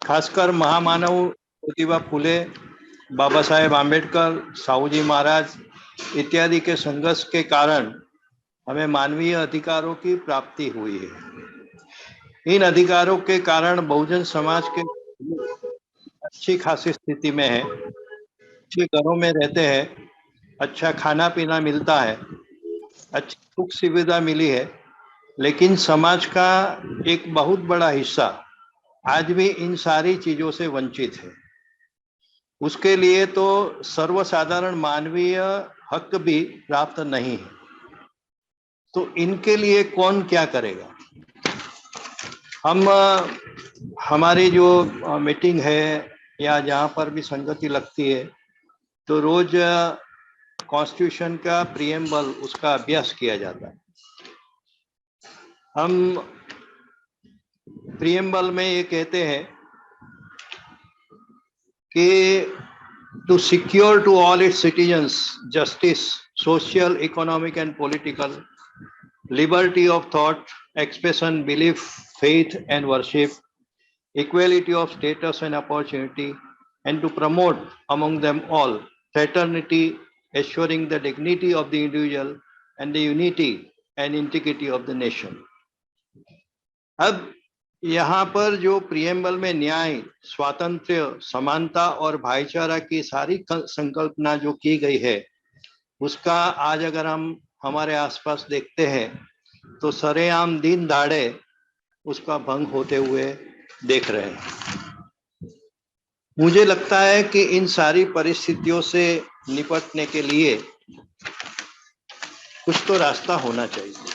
खासकर महामानव ज्योतिबा फुले, बाबा साहेब आम्बेडकर, साहूजी महाराज इत्यादि के संघर्ष के कारण हमें मानवीय अधिकारों की प्राप्ति हुई है। इन अधिकारों के कारण बहुजन समाज के अच्छी खासी स्थिति में है, अच्छे घरों में रहते हैं, अच्छा खाना पीना मिलता है, अच्छी सुख सुविधा मिली है, लेकिन समाज का एक बहुत बड़ा हिस्सा आज भी इन सारी चीजों से वंचित है। उसके लिए तो सर्वसाधारण मानवीय हक भी प्राप्त नहीं है। तो इनके लिए कौन क्या करेगा? हम हमारी जो मीटिंग है या जहाँ पर भी संगति लगती है तो रोज कॉन्स्टिट्यूशन का प्रीएम्बल उसका अभ्यास किया जाता है। हम प्रीएम्बल में ये कहते हैं कि to secure to all its citizens justice, social, economic and political, liberty of thought, expression, belief, faith and worship, equality of status and opportunity, and to promote among them all fraternity, assuring the dignity of the individual and the unity and integrity of the nation. अब यहाँ पर जो preamble में न्याय, स्वातंत्र्य, समानता और भाईचारा की सारी संकल्पना जो की गई है, उसका आज अगर हम हमारे आसपास देखते हैं तो सरेआम दिन दहाड़े उसका भंग होते हुए देख रहे हैं। मुझे लगता है कि इन सारी परिस्थितियों से निपटने के लिए कुछ तो रास्ता होना चाहिए।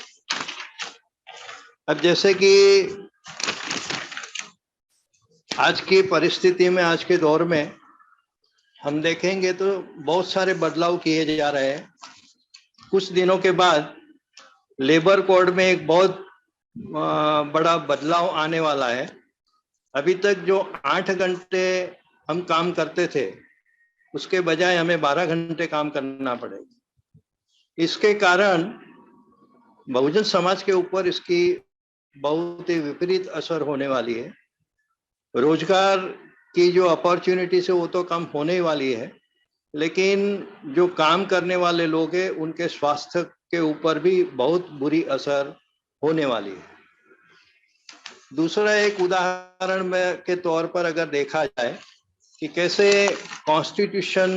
अब जैसे कि आज की परिस्थिति में, आज के दौर में हम देखेंगे तो बहुत सारे बदलाव किए जा रहे हैं। कुछ दिनों के बाद लेबर कोड में एक बहुत बड़ा बदलाव आने वाला है। अभी तक जो 8 घंटे हम काम करते थे उसके बजाय हमें 12 घंटे काम करना पड़ेगा। इसके कारण बहुजन समाज के ऊपर इसकी बहुत ही विपरीत असर होने वाली है। रोजगार की जो अपॉर्चुनिटी है वो तो कम होने वाली है, लेकिन जो काम करने वाले लोग हैं उनके स्वास्थ्य के ऊपर भी बहुत बुरी असर होने वाली है। दूसरा एक उदाहरण में के तौर पर अगर देखा जाए कि कैसे कॉन्स्टिट्यूशन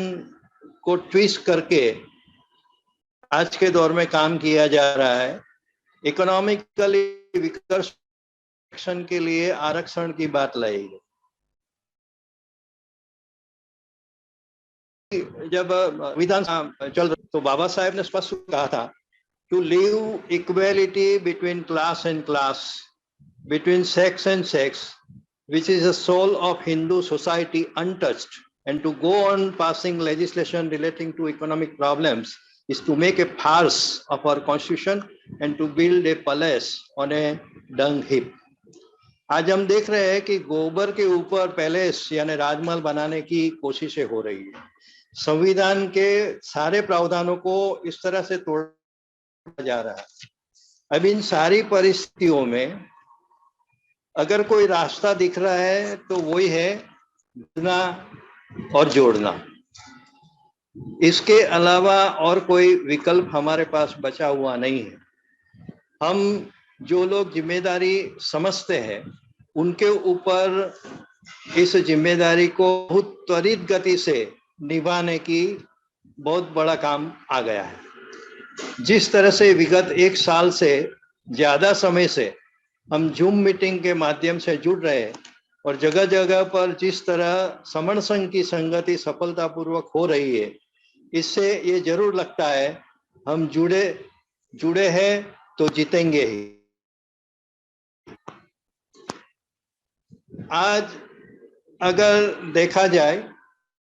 को ट्विस्ट करके आज के दौर में काम किया जा रहा है। इकोनॉमिकली विकर्षण के लिए आरक्षण की बात लाई गई। जब विधान चल रहा तो बाबा साहेब ने स्पष्ट कहा था to live equality between class and class, between sex and sex, which is the soul of Hindu society untouched, and to go on passing legislation relating to economic problems is to make a farce of our constitution and to build a palace on a dung heap. आज हम देख रहे हैं कि गोबर के ऊपर palace यानी राजमहल बनाने की कोशिशें हो रही है। संविधान के सारे प्रावधानों को इस तरह से तोड़ा जा रहा है। अब इन सारी परिस्थितियों में अगर कोई रास्ता दिख रहा है तो वही है जुड़ना और जोड़ना। इसके अलावा और कोई विकल्प हमारे पास बचा हुआ नहीं है। हम जो लोग जिम्मेदारी समझते हैं उनके ऊपर इस जिम्मेदारी को बहुत त्वरित गति से निभाने की बहुत बड़ा काम आ गया है। जिस तरह से विगत 1 साल से ज्यादा समय से हम जूम मीटिंग के माध्यम से जुड़ रहे हैं और जगह जगह पर जिस तरह समण संघ की संगति सफलतापूर्वक हो रही है, इससे ये जरूर लगता है हम जुड़े हैं तो जीतेंगे ही। आज अगर देखा जाए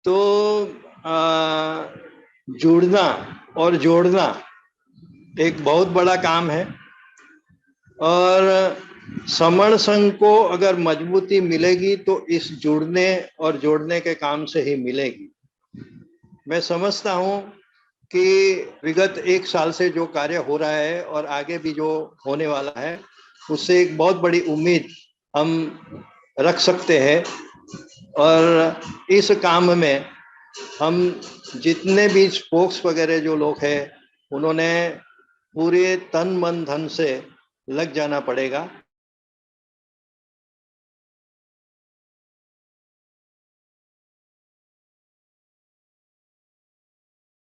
तो जुड़ना और जोड़ना एक बहुत बड़ा काम है और समण संघ को अगर मजबूती मिलेगी तो इस जुड़ने और जोड़ने के काम से ही मिलेगी। मैं समझता हूं कि विगत 1 साल से जो कार्य हो रहा है और आगे भी जो होने वाला है उससे एक बहुत बड़ी उम्मीद हम रख सकते हैं और इस काम में हम जितने भी स्पोक्स वगैरह जो लोग हैं उन्होंने पूरे तन मन धन से लग जाना पड़ेगा।